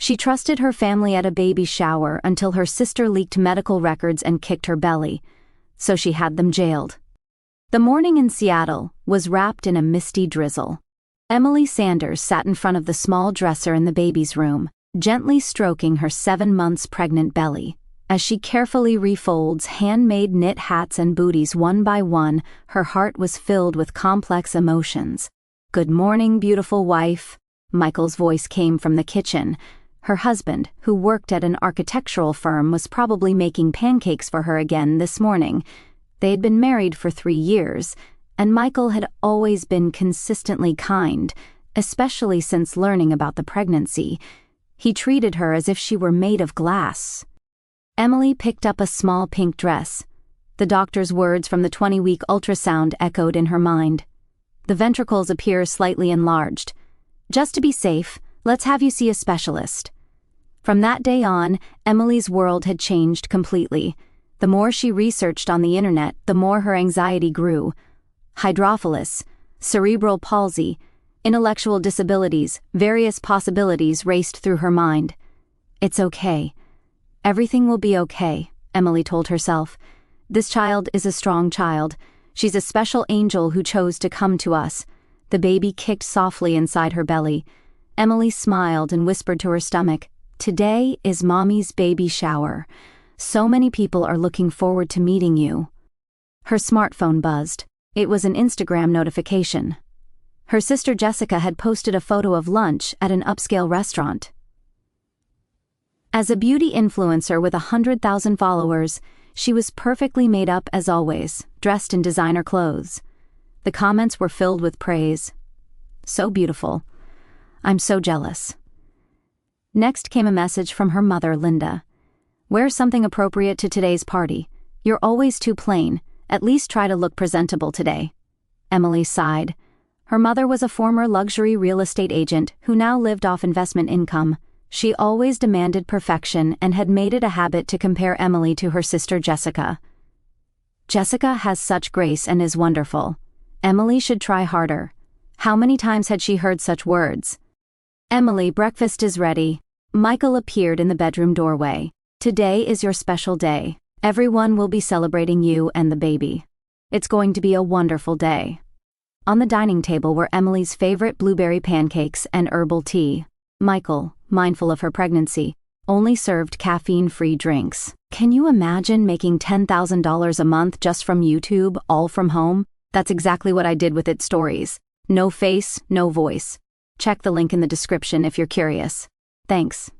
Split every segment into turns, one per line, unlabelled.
She trusted her family at a baby shower until her sister leaked medical records and kicked her belly, so she had them jailed. The morning in Seattle was wrapped in a misty drizzle. Emily Sanders sat in front of the small dresser in the baby's room, gently stroking her 7 months pregnant belly. As she carefully refolds handmade knit hats and booties one by one, her heart was filled with complex emotions. "Good morning, beautiful wife." Michael's voice came from the kitchen. Her husband, who worked at an architectural firm, was probably making pancakes for her again this morning. They had been married for 3 years, and Michael had always been consistently kind, especially since learning about the pregnancy. He treated her as if she were made of glass. Emily picked up a small pink dress. The doctor's words from the 20-week ultrasound echoed in her mind. The ventricles appear slightly enlarged. "Just to be safe, let's have you see a specialist." From that day on, Emily's world had changed completely. The more she researched on the internet, the more her anxiety grew. Hydrophilus, cerebral palsy, intellectual disabilities, various possibilities raced through her mind. "It's okay. Everything will be okay," Emily told herself. "This child is a strong child. She's a special angel who chose to come to us." The baby kicked softly inside her belly. Emily smiled and whispered to her stomach, "Today is Mommy's baby shower. So many people are looking forward to meeting you." Her smartphone buzzed. It was an Instagram notification. Her sister Jessica had posted a photo of lunch at an upscale restaurant. As a beauty influencer with 100,000 followers, she was perfectly made up as always, dressed in designer clothes. The comments were filled with praise. "So beautiful. I'm so jealous." Next came a message from her mother, Linda. "Wear something appropriate to today's party. You're always too plain. At least try to look presentable today." Emily sighed. Her mother was a former luxury real estate agent who now lived off investment income. She always demanded perfection and had made it a habit to compare Emily to her sister Jessica. "Jessica has such grace and is wonderful. Emily should try harder." How many times had she heard such words? "Emily, breakfast is ready." Michael appeared in the bedroom doorway. "Today is your special day. Everyone will be celebrating you and the baby. It's going to be a wonderful day." On the dining table were Emily's favorite blueberry pancakes and herbal tea. Michael, mindful of her pregnancy, only served caffeine-free drinks. Can you imagine making $10,000 a month just from YouTube, all from home? That's exactly what I did with It Stories. No face, no voice. Check the link in the description if you're curious. Thanks.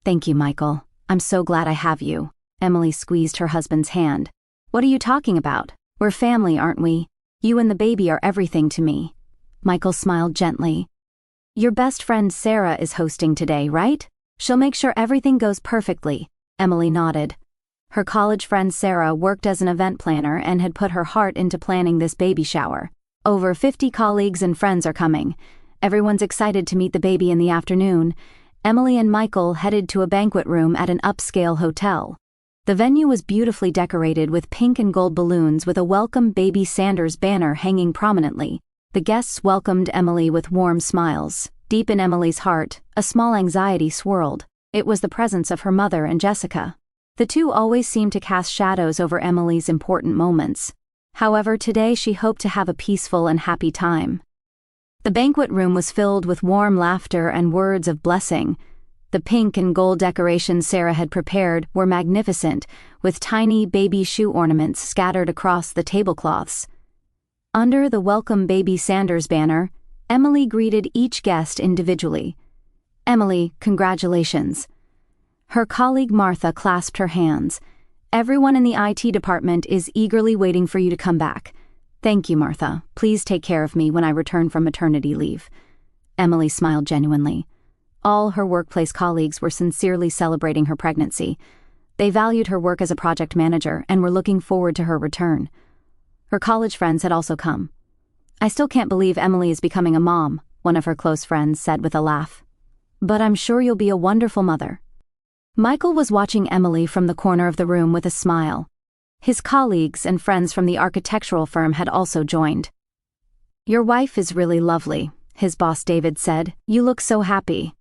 "Thank you, Michael. I'm so glad I have you." Emily squeezed her husband's hand. "What are you talking about? We're family, aren't we? You and the baby are everything to me." Michael smiled gently. "Your best friend Sarah is hosting today, right? She'll make sure everything goes perfectly." Emily nodded. Her college friend Sarah worked as an event planner and had put her heart into planning this baby shower. Over 50 colleagues and friends are coming. Everyone's excited to meet the baby in the afternoon. Emily and Michael headed to a banquet room at an upscale hotel. The venue was beautifully decorated with pink and gold balloons with a Welcome Baby Sanders banner hanging prominently. The guests welcomed Emily with warm smiles. Deep in Emily's heart, a small anxiety swirled. It was the presence of her mother and Jessica. The two always seemed to cast shadows over Emily's important moments. However, today she hoped to have a peaceful and happy time. The banquet room was filled with warm laughter and words of blessing. The pink and gold decorations Sarah had prepared were magnificent, with tiny baby shoe ornaments scattered across the tablecloths. Under the Welcome Baby Sanders banner, Emily greeted each guest individually. "Emily, congratulations." Her colleague Martha clasped her hands. "Everyone in the IT department is eagerly waiting for you to come back." "Thank you, Martha. Please take care of me when I return from maternity leave." Emily smiled genuinely. All her workplace colleagues were sincerely celebrating her pregnancy. They valued her work as a project manager and were looking forward to her return. Her college friends had also come. "I still can't believe Emily is becoming a mom," one of her close friends said with a laugh. "But I'm sure you'll be a wonderful mother." Michael was watching Emily from the corner of the room with a smile. His colleagues and friends from the architectural firm had also joined. "Your wife is really lovely," his boss David said. "You look so happy."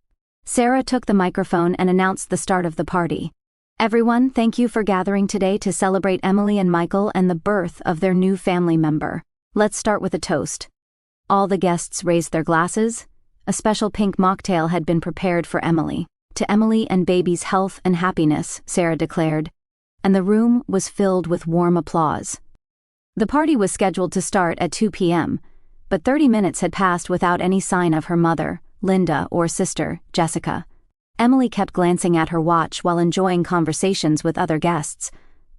Sarah took the microphone and announced the start of the party. Everyone, thank you for gathering today to celebrate Emily and Michael and the birth of their new family member. Let's start with a toast. All the guests raised their glasses. A special pink mocktail had been prepared for Emily. To Emily and baby's health and happiness, Sarah declared, and the room was filled with warm applause. The party was scheduled to start at 2 p.m., but 30 minutes had passed without any sign of her mother, Linda, or sister, Jessica. Emily kept glancing at her watch while enjoying conversations with other guests.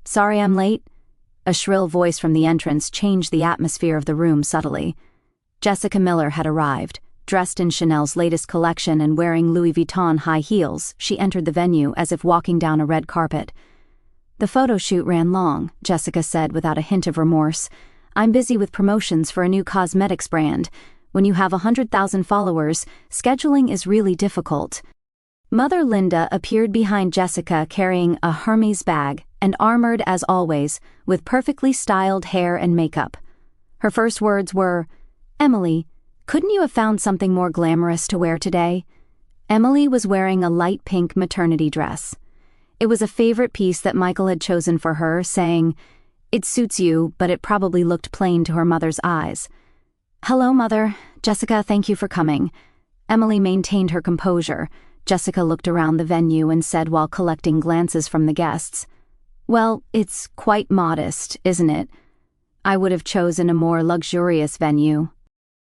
"Sorry I'm late." A shrill voice from the entrance changed the atmosphere of the room subtly. Jessica Miller had arrived. Dressed in Chanel's latest collection and wearing Louis Vuitton high heels, she entered the venue as if walking down a red carpet. "The photo shoot ran long," Jessica said without a hint of remorse. "I'm busy with promotions for a new cosmetics brand. When you have 100,000 followers, scheduling is really difficult." Mother Linda appeared behind Jessica carrying a Hermes bag and armored as always, with perfectly styled hair and makeup. Her first words were, "Emily, couldn't you have found something more glamorous to wear today?" Emily was wearing a light pink maternity dress. It was a favorite piece that Michael had chosen for her, saying, "It suits you, but it probably looked plain to her mother's eyes." "Hello, Mother. Jessica, thank you for coming." Emily maintained her composure. Jessica looked around the venue and said while collecting glances from the guests, "Well, it's quite modest, isn't it? I would have chosen a more luxurious venue."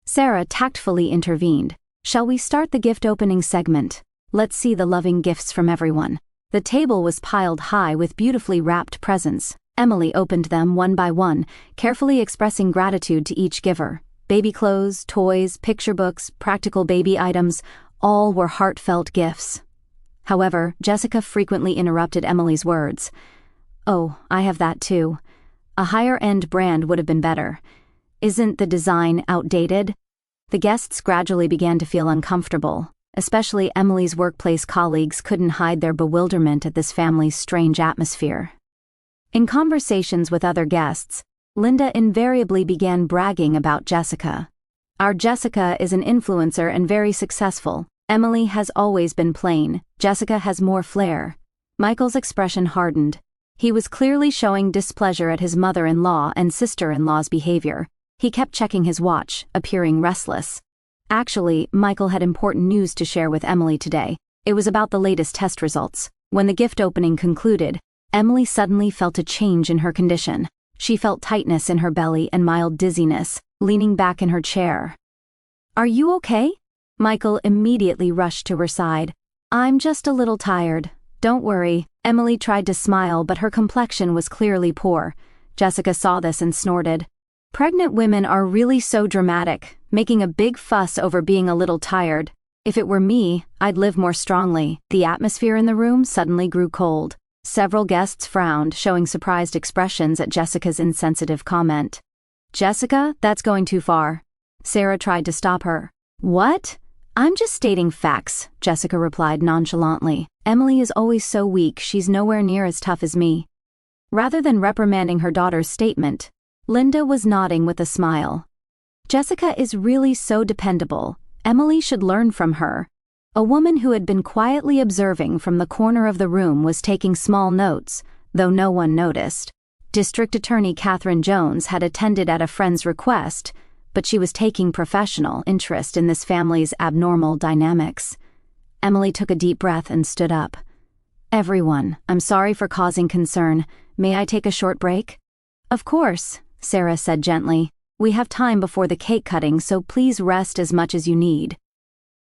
Sarah tactfully intervened. "Shall we start the gift opening segment? Let's see the loving gifts from everyone." The table was piled high with beautifully wrapped presents. Emily opened them one by one, carefully expressing gratitude to each giver. Baby clothes, toys, picture books, practical baby items, all were heartfelt gifts. However, Jessica frequently interrupted Emily's words. "Oh, I have that too. A higher-end brand would have been better. Isn't the design outdated?" The guests gradually began to feel uncomfortable. Especially Emily's workplace colleagues couldn't hide their bewilderment at this family's strange atmosphere. In conversations with other guests, Linda invariably began bragging about Jessica. "Our Jessica is an influencer and very successful. Emily has always been plain. Jessica has more flair." Michael's expression hardened. He was clearly showing displeasure at his mother-in-law and sister-in-law's behavior. He kept checking his watch, appearing restless. Actually, Michael had important news to share with Emily today. It was about the latest test results. When the gift opening concluded, Emily suddenly felt a change in her condition. She felt tightness in her belly and mild dizziness, leaning back in her chair. "Are you okay?" Michael immediately rushed to her side. "I'm just a little tired. Don't worry." Emily tried to smile, but her complexion was clearly poor. Jessica saw this and snorted. "Pregnant women are really so dramatic, making a big fuss over being a little tired. If it were me, I'd live more strongly." The atmosphere in the room suddenly grew cold. Several guests frowned, showing surprised expressions at Jessica's insensitive comment. "Jessica, that's going too far." Sarah tried to stop her. "What? I'm just stating facts," Jessica replied nonchalantly. "Emily is always so weak, she's nowhere near as tough as me." Rather than reprimanding her daughter's statement, Linda was nodding with a smile. "Jessica is really so dependable. Emily should learn from her." A woman who had been quietly observing from the corner of the room was taking small notes, though no one noticed. District Attorney Catherine Jones had attended at a friend's request, but she was taking professional interest in this family's abnormal dynamics. Emily took a deep breath and stood up. "Everyone, I'm sorry for causing concern. May I take a short break?" "Of course," Sarah said gently. "We have time before the cake cutting, so please rest as much as you need."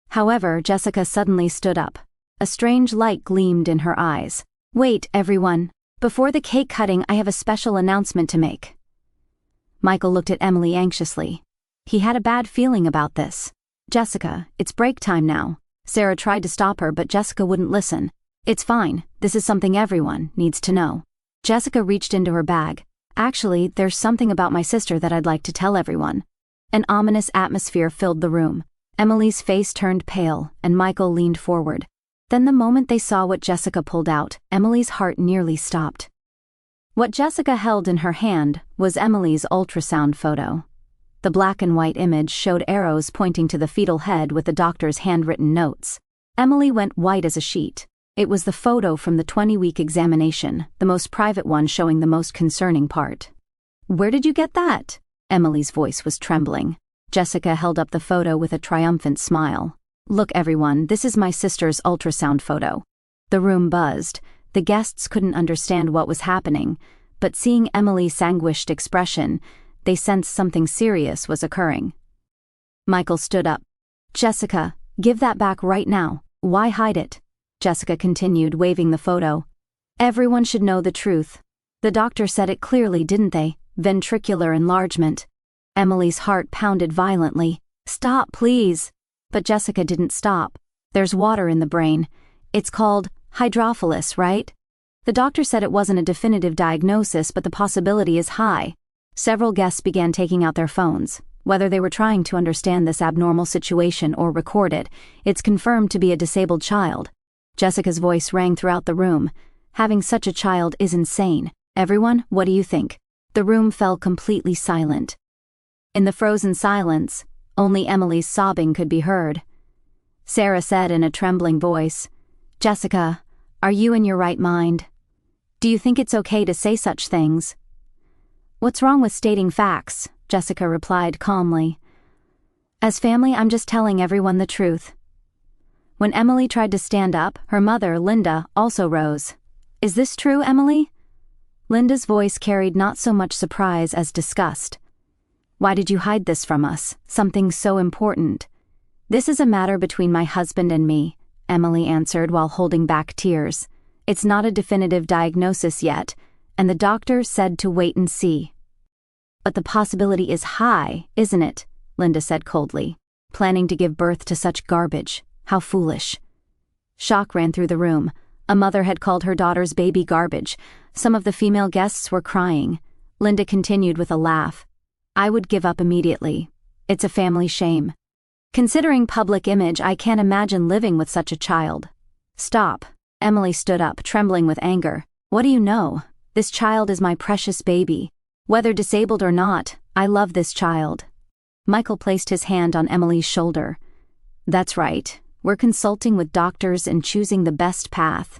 However, Jessica suddenly stood up. A strange light gleamed in her eyes. "Wait, everyone. Before the cake cutting, I have a special announcement to make." Michael looked at Emily anxiously. He had a bad feeling about this. "Jessica, it's break time now." Sarah tried to stop her, but Jessica wouldn't listen. "It's fine. This is something everyone needs to know." Jessica reached into her bag. "Actually, there's something about my sister that I'd like to tell everyone." An ominous atmosphere filled the room. Emily's face turned pale, and Michael leaned forward. Then the moment they saw what Jessica pulled out, Emily's heart nearly stopped. What Jessica held in her hand was Emily's ultrasound photo. The black and white image showed arrows pointing to the fetal head with the doctor's handwritten notes. Emily went white as a sheet. It was the photo from the 20-week examination, the most private one showing the most concerning part. "Where did you get that?" Emily's voice was trembling. Jessica held up the photo with a triumphant smile. "Look, everyone, this is my sister's ultrasound photo." The room buzzed. The guests couldn't understand what was happening, but seeing Emily's anguished expression, they sensed something serious was occurring. Michael stood up. "Jessica, give that back right now. Why hide it?" Jessica continued, waving the photo. "Everyone should know the truth. The doctor said it clearly, didn't they? Ventricular enlargement." Emily's heart pounded violently. "Stop, please." But Jessica didn't stop. "There's water in the brain. It's called hydrophilus, right? The doctor said it wasn't a definitive diagnosis, but the possibility is high." Several guests began taking out their phones. Whether they were trying to understand this abnormal situation or record it, it's confirmed to be a disabled child. Jessica's voice rang throughout the room. "Having such a child is insane. Everyone, what do you think?" The room fell completely silent. In the frozen silence, only Emily's sobbing could be heard. Sarah said in a trembling voice, "Jessica, are you in your right mind? Do you think it's okay to say such things?" "What's wrong with stating facts?" Jessica replied calmly. "As family, I'm just telling everyone the truth." When Emily tried to stand up, her mother, Linda, also rose. "Is this true, Emily?" Linda's voice carried not so much surprise as disgust. "Why did you hide this from us? Something so important." "This is a matter between my husband and me," Emily answered while holding back tears. "It's not a definitive diagnosis yet, and the doctor said to wait and see." "But the possibility is high, isn't it?" Linda said coldly. "Planning to give birth to such garbage. How foolish." Shock ran through the room. A mother had called her daughter's baby garbage. Some of the female guests were crying. Linda continued with a laugh. "I would give up immediately. It's a family shame. Considering public image, I can't imagine living with such a child." "Stop." Emily stood up, trembling with anger. "What do you know? This child is my precious baby. Whether disabled or not, I love this child." Michael placed his hand on Emily's shoulder. "That's right. We're consulting with doctors and choosing the best path.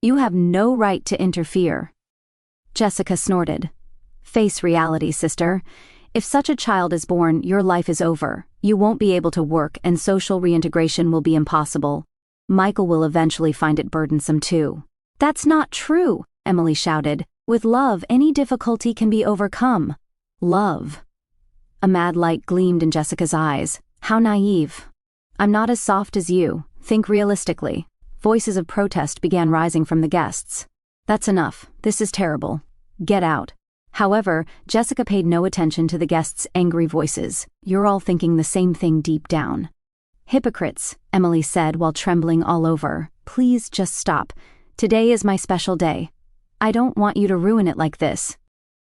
You have no right to interfere." Jessica snorted. "Face reality, sister. If such a child is born, your life is over. You won't be able to work and social reintegration will be impossible. Michael will eventually find it burdensome too." "That's not true," Emily shouted. "With love, any difficulty can be overcome." "Love." A mad light gleamed in Jessica's eyes. "How naive. I'm not as soft as you. Think realistically." Voices of protest began rising from the guests. "That's enough. This is terrible. Get out." However, Jessica paid no attention to the guests' angry voices. "You're all thinking the same thing deep down." "Hypocrites," Emily said while trembling all over. "Please just stop. Today is my special day. I don't want you to ruin it like this."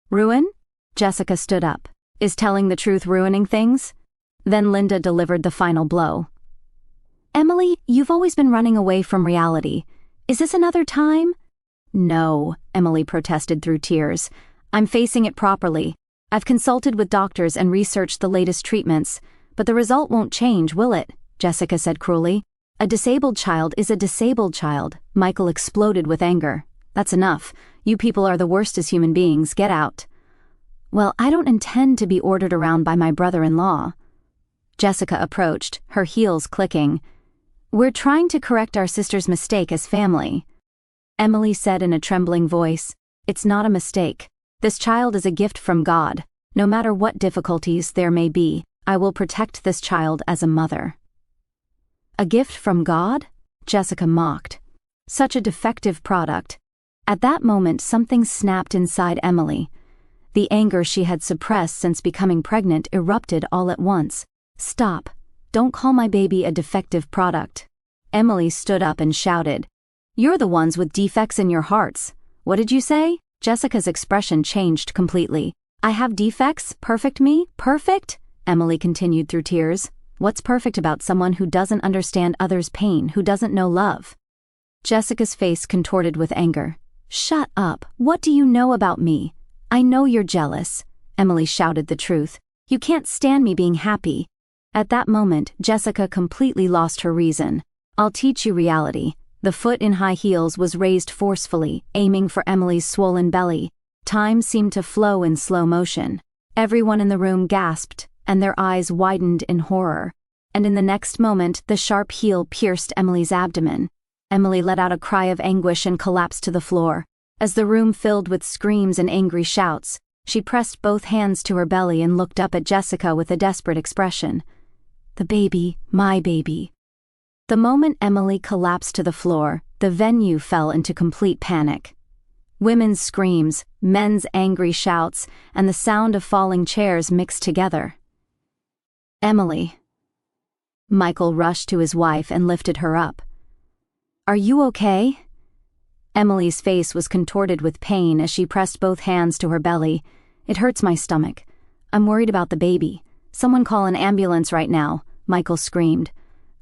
"Ruin?" Jessica stood up. "Is telling the truth ruining things?" Then Linda delivered the final blow. "Emily, you've always been running away from reality. Is this another time?" "No," Emily protested through tears. "I'm facing it properly. I've consulted with doctors and researched the latest treatments, but the result won't change, will it?" Jessica said cruelly. "A disabled child is a disabled child." Michael exploded with anger. "That's enough. You people are the worst as human beings. Get out." "Well, I don't intend to be ordered around by my brother-in-law." Jessica approached, her heels clicking. "We're trying to correct our sister's mistake as family." Emily said in a trembling voice, "It's not a mistake. This child is a gift from God. No matter what difficulties there may be, I will protect this child as a mother." "A gift from God?" Jessica mocked. Such a defective product. At that moment, something snapped inside Emily. The anger she had suppressed since becoming pregnant erupted all at once. "Stop. Don't call my baby a defective product." Emily stood up and shouted, "You're the ones with defects in your hearts." "What did you say?" Jessica's expression changed completely. "I have defects? Perfect me? Perfect?" Emily continued through tears. "What's perfect about someone who doesn't understand others' pain, who doesn't know love?" Jessica's face contorted with anger. "Shut up. What do you know about me?" "I know you're jealous." Emily shouted the truth. "You can't stand me being happy." At that moment, Jessica completely lost her reason. I'll teach you reality. The foot in high heels was raised forcefully, aiming for Emily's swollen belly. Time seemed to flow in slow motion. Everyone in the room gasped, and their eyes widened in horror. And in the next moment, the sharp heel pierced Emily's abdomen. Emily let out a cry of anguish and collapsed to the floor. As the room filled with screams and angry shouts, she pressed both hands to her belly and looked up at Jessica with a desperate expression. "The baby, my baby." The moment Emily collapsed to the floor, the venue fell into complete panic. Women's screams, men's angry shouts, and the sound of falling chairs mixed together. "Emily." Michael rushed to his wife and lifted her up. "Are you okay?" Emily's face was contorted with pain as she pressed both hands to her belly. "It hurts my stomach. I'm worried about the baby. Someone call an ambulance right now," Michael screamed.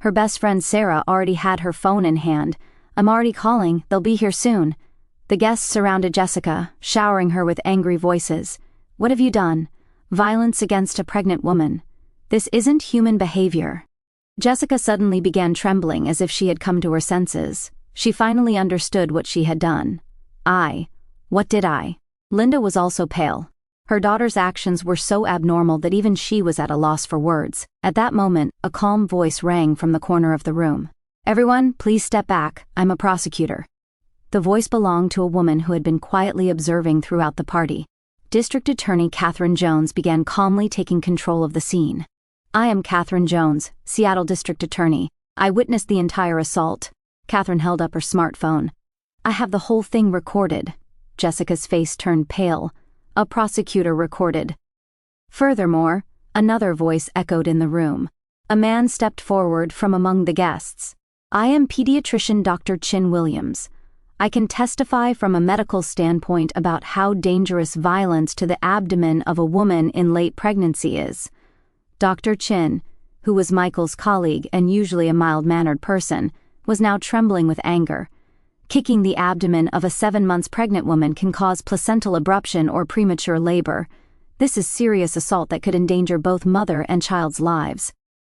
Her best friend Sarah already had her phone in hand. "I'm already calling, they'll be here soon." The guests surrounded Jessica, showering her with angry voices. "What have you done? Violence against a pregnant woman. This isn't human behavior." Jessica suddenly began trembling as if she had come to her senses. She finally understood what she had done. What did I? Linda was also pale. Her daughter's actions were so abnormal that even she was at a loss for words. At that moment, a calm voice rang from the corner of the room. "Everyone, please step back. I'm a prosecutor." The voice belonged to a woman who had been quietly observing throughout the party. District Attorney Catherine Jones began calmly taking control of the scene. "I am Catherine Jones, Seattle District Attorney. I witnessed the entire assault." Catherine held up her smartphone. "I have the whole thing recorded." Jessica's face turned pale. "A prosecutor recorded." Furthermore, another voice echoed in the room. A man stepped forward from among the guests. "I am pediatrician Dr. Chin Williams. I can testify from a medical standpoint about how dangerous violence to the abdomen of a woman in late pregnancy is." Dr. Chin, who was Michael's colleague and usually a mild-mannered person, was now trembling with anger. Kicking the abdomen of a 7 months pregnant woman can cause placental abruption or premature labor. This is serious assault that could endanger both mother and child's lives.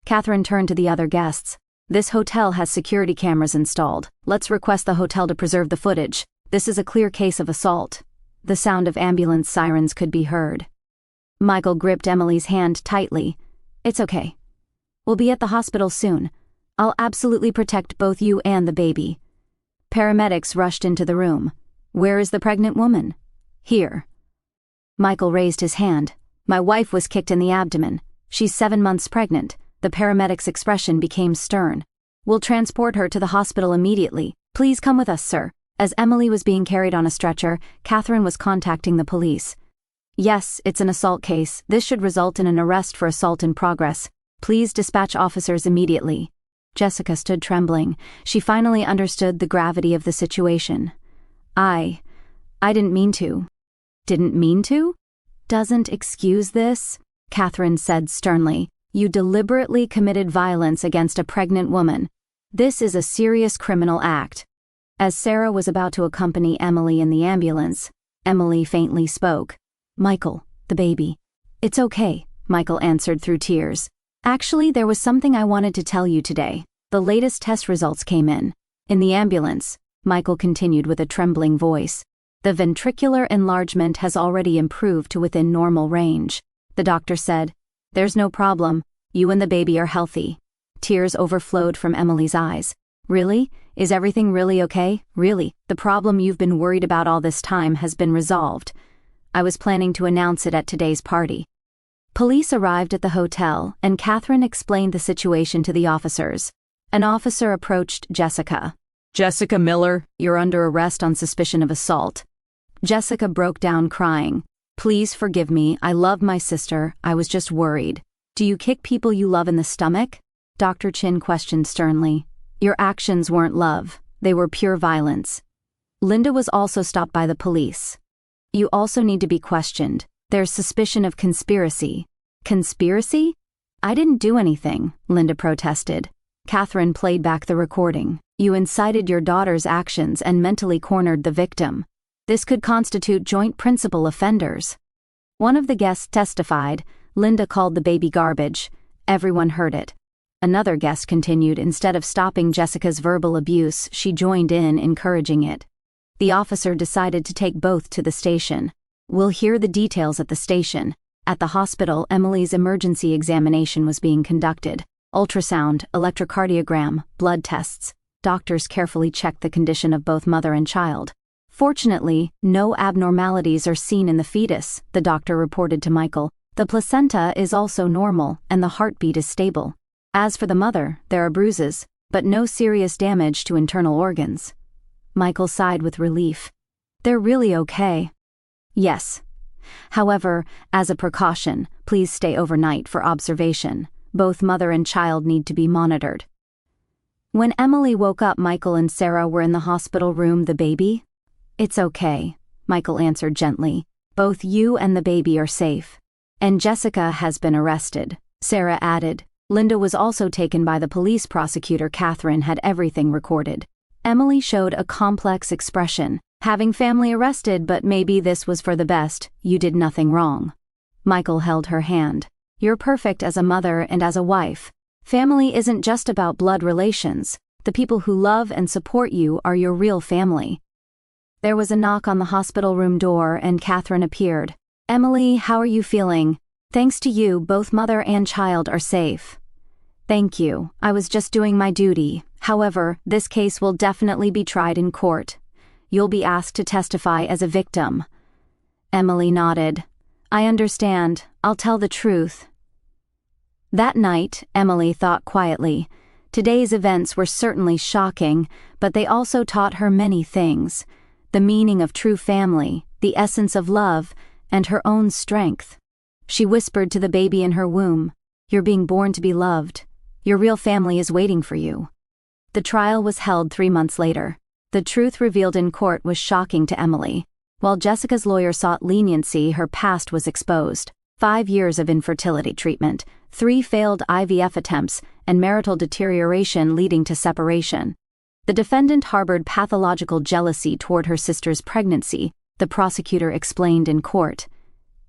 Catherine turned to the other guests. "This hotel has security cameras installed. Let's request the hotel to preserve the footage. This is a clear case of assault." The sound of ambulance sirens could be heard. Michael gripped Emily's hand tightly. "It's okay. We'll be at the hospital soon. I'll absolutely protect both you and the baby." Paramedics rushed into the room. "Where is the pregnant woman?" "Here." Michael raised his hand. "My wife was kicked in the abdomen. She's 7 months pregnant." The paramedic's expression became stern. "We'll transport her to the hospital immediately. Please come with us, sir." As Emily was being carried on a stretcher, Catherine was contacting the police. "Yes, it's an assault case. This should result in an arrest for assault in progress. Please dispatch officers immediately." Jessica stood trembling. She finally understood the gravity of the situation. I didn't mean to." "Didn't mean to?" "Doesn't excuse this," Catherine said sternly. "You deliberately committed violence against a pregnant woman. This is a serious criminal act." As Sarah was about to accompany Emily in the ambulance, Emily faintly spoke. "Michael, the baby." "It's okay," Michael answered through tears. "Actually, there was something I wanted to tell you today. The latest test results came in." In the ambulance, Michael continued with a trembling voice. "The ventricular enlargement has already improved to within normal range." The doctor said, "There's no problem. You and the baby are healthy." Tears overflowed from Emily's eyes. "Really? Is everything really okay? Really? The problem you've been worried about all this time has been resolved. I was planning to announce it at today's party." Police arrived at the hotel, and Catherine explained the situation to the officers. An officer approached Jessica. "Jessica Miller, you're under arrest on suspicion of assault." Jessica broke down crying. "Please forgive me. I love my sister. I was just worried." "Do you kick people you love in the stomach?" Dr. Chin questioned sternly. "Your actions weren't love. They were pure violence." Linda was also stopped by the police. "You also need to be questioned. There's suspicion of conspiracy." "Conspiracy? I didn't do anything," Linda protested. Catherine played back the recording. "You incited your daughter's actions and mentally cornered the victim. This could constitute joint principal offenders." One of the guests testified. Linda called the baby garbage. Everyone heard it. Another guest continued. Instead of stopping Jessica's verbal abuse, she joined in, encouraging it. The officer decided to take both to the station. We'll hear the details at the station. At the hospital, Emily's emergency examination was being conducted. Ultrasound, electrocardiogram, blood tests. Doctors carefully checked the condition of both mother and child. Fortunately, no abnormalities are seen in the fetus, the doctor reported to Michael. The placenta is also normal, and the heartbeat is stable. As for the mother, there are bruises, but no serious damage to internal organs. Michael sighed with relief. They're really okay. Yes. However, as a precaution, please stay overnight for observation. Both mother and child need to be monitored. When Emily woke up, Michael and Sarah were in the hospital room. The baby? It's okay, Michael answered gently. Both you and the baby are safe. And Jessica has been arrested, Sarah added. Linda was also taken by the police. Prosecutor Catherine had everything recorded. Emily showed a complex expression. Having family arrested, but maybe this was for the best. You did nothing wrong. Michael held her hand. You're perfect as a mother and as a wife. Family isn't just about blood relations. The people who love and support you are your real family. There was a knock on the hospital room door and Catherine appeared. Emily, how are you feeling? Thanks to you, both mother and child are safe. Thank you. I was just doing my duty. However, this case will definitely be tried in court. You'll be asked to testify as a victim. Emily nodded. I understand. I'll tell the truth. That night, Emily thought quietly. Today's events were certainly shocking, but they also taught her many things. The meaning of true family, the essence of love, and her own strength. She whispered to the baby in her womb, You're being born to be loved. Your real family is waiting for you. The trial was held 3 months later. The truth revealed in court was shocking to Emily. While Jessica's lawyer sought leniency, her past was exposed. 5 years of infertility treatment, 3 failed IVF attempts, and marital deterioration leading to separation. The defendant harbored pathological jealousy toward her sister's pregnancy, the prosecutor explained in court.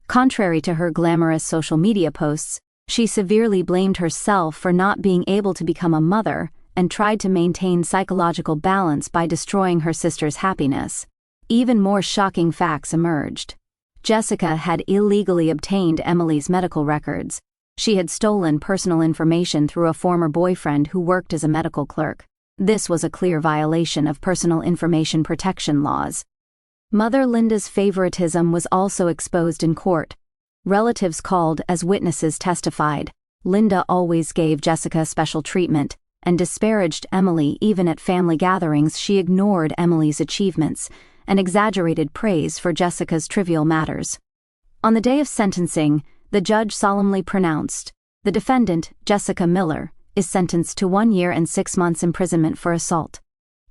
Contrary to her glamorous social media posts, she severely blamed herself for not being able to become a mother and tried to maintain psychological balance by destroying her sister's happiness. Even more shocking facts emerged. Jessica had illegally obtained Emily's medical records. She had stolen personal information through a former boyfriend who worked as a medical clerk. This was a clear violation of personal information protection laws. Mother Linda's favoritism was also exposed in court. Relatives called as witnesses testified. Linda always gave Jessica special treatment and disparaged Emily even at family gatherings. She ignored Emily's achievements and exaggerated praise for Jessica's trivial matters. On the day of sentencing, the judge solemnly pronounced, the defendant, Jessica Miller, is sentenced to 1 year and 6 months imprisonment for assault.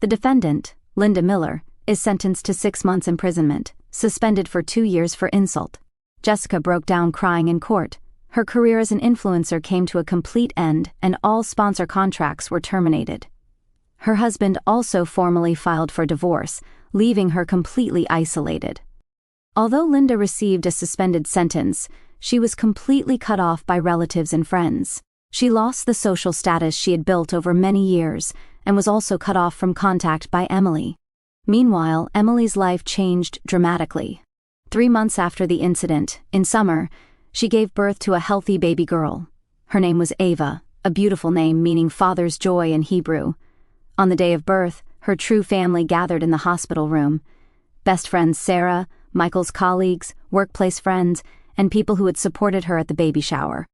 The defendant, Linda Miller, is sentenced to 6 months imprisonment, suspended for 2 years for insult. Jessica broke down crying in court. Her career as an influencer came to a complete end and all sponsor contracts were terminated. Her husband also formally filed for divorce, leaving her completely isolated. Although Linda received a suspended sentence, she was completely cut off by relatives and friends. She lost the social status she had built over many years and was also cut off from contact by Emily. Meanwhile, Emily's life changed dramatically. 3 months after the incident, in summer, she gave birth to a healthy baby girl. Her name was Ava, a beautiful name meaning father's joy in Hebrew. On the day of birth, her true family gathered in the hospital room. Best friends Sarah, Michael's colleagues, workplace friends, and people who had supported her at the baby shower.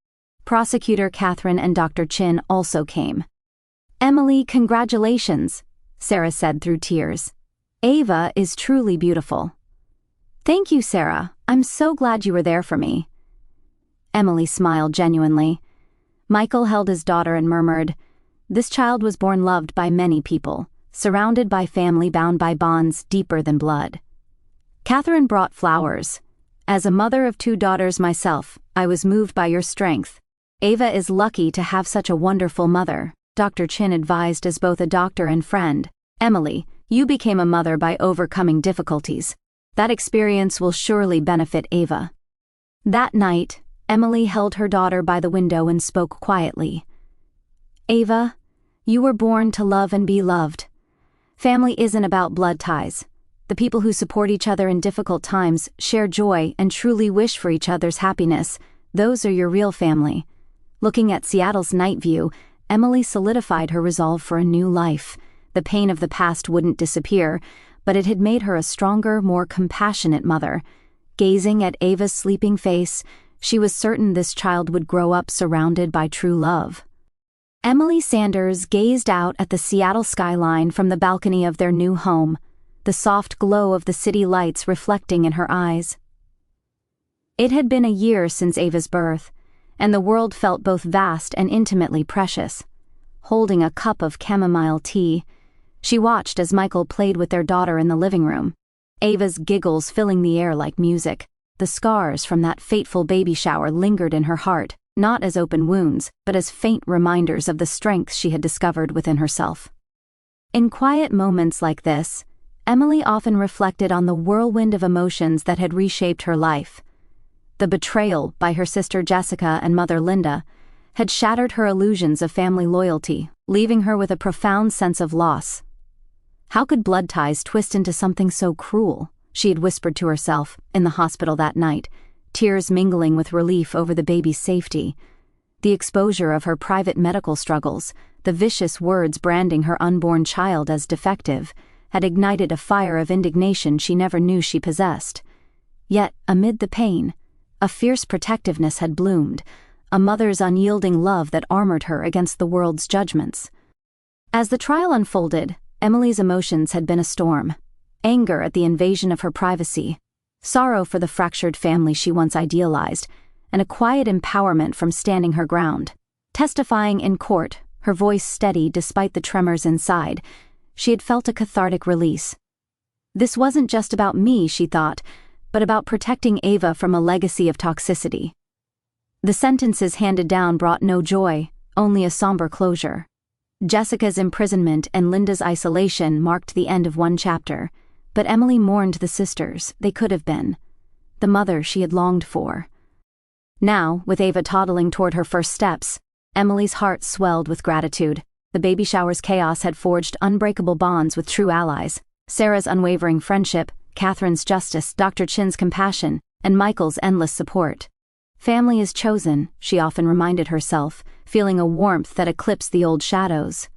Prosecutor Catherine and Dr. Chin also came. Emily, congratulations, Sarah said through tears. Ava is truly beautiful. Thank you, Sarah. I'm so glad you were there for me. Emily smiled genuinely. Michael held his daughter and murmured, This child was born loved by many people, surrounded by family bound by bonds deeper than blood. Catherine brought flowers. As a mother of 2 daughters myself, I was moved by your strength. Ava is lucky to have such a wonderful mother, Dr. Chin advised as both a doctor and friend. Emily, you became a mother by overcoming difficulties. That experience will surely benefit Ava. That night, Emily held her daughter by the window and spoke quietly. Ava, you were born to love and be loved. Family isn't about blood ties. The people who support each other in difficult times, share joy, and truly wish for each other's happiness, those are your real family. Looking at Seattle's night view, Emily solidified her resolve for a new life. The pain of the past wouldn't disappear, but it had made her a stronger, more compassionate mother. Gazing at Ava's sleeping face, she was certain this child would grow up surrounded by true love. Emily Sanders gazed out at the Seattle skyline from the balcony of their new home, the soft glow of the city lights reflecting in her eyes. It had been a year since Ava's birth, and the world felt both vast and intimately precious. Holding a cup of chamomile tea, she watched as Michael played with their daughter in the living room, Ava's giggles filling the air like music. The scars from that fateful baby shower lingered in her heart, not as open wounds, but as faint reminders of the strength she had discovered within herself. In quiet moments like this, Emily often reflected on the whirlwind of emotions that had reshaped her life. The betrayal by her sister Jessica and mother Linda had shattered her illusions of family loyalty, leaving her with a profound sense of loss. How could blood ties twist into something so cruel? She had whispered to herself in the hospital that night, tears mingling with relief over the baby's safety. The exposure of her private medical struggles, the vicious words branding her unborn child as defective, had ignited a fire of indignation she never knew she possessed. Yet, amid the pain, a fierce protectiveness had bloomed, a mother's unyielding love that armored her against the world's judgments. As the trial unfolded, Emily's emotions had been a storm. Anger at the invasion of her privacy, sorrow for the fractured family she once idealized, and a quiet empowerment from standing her ground. Testifying in court, her voice steady despite the tremors inside, she had felt a cathartic release. This wasn't just about me, she thought, but about protecting Ava from a legacy of toxicity. The sentences handed down brought no joy, only a somber closure. Jessica's imprisonment and Linda's isolation marked the end of one chapter, but Emily mourned the sisters they could have been, the mother she had longed for. Now, with Ava toddling toward her first steps, Emily's heart swelled with gratitude. The baby shower's chaos had forged unbreakable bonds with true allies. Sarah's unwavering friendship, Catherine's justice, Dr. Chin's compassion, and Michael's endless support. Family is chosen, she often reminded herself, feeling a warmth that eclipsed the old shadows.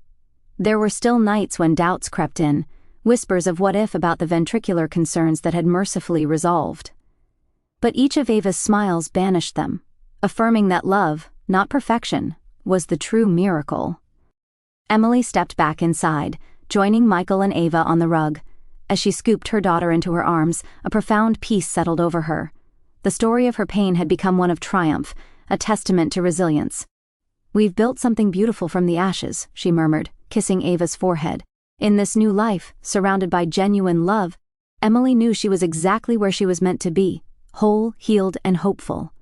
There were still nights when doubts crept in, whispers of what if about the ventricular concerns that had mercifully resolved. But each of Ava's smiles banished them, affirming that love, not perfection, was the true miracle. Emily stepped back inside, joining Michael and Ava on the rug. As she scooped her daughter into her arms, a profound peace settled over her. The story of her pain had become one of triumph, a testament to resilience. "We've built something beautiful from the ashes," she murmured, kissing Ava's forehead. In this new life, surrounded by genuine love, Emily knew she was exactly where she was meant to be, whole, healed, and hopeful.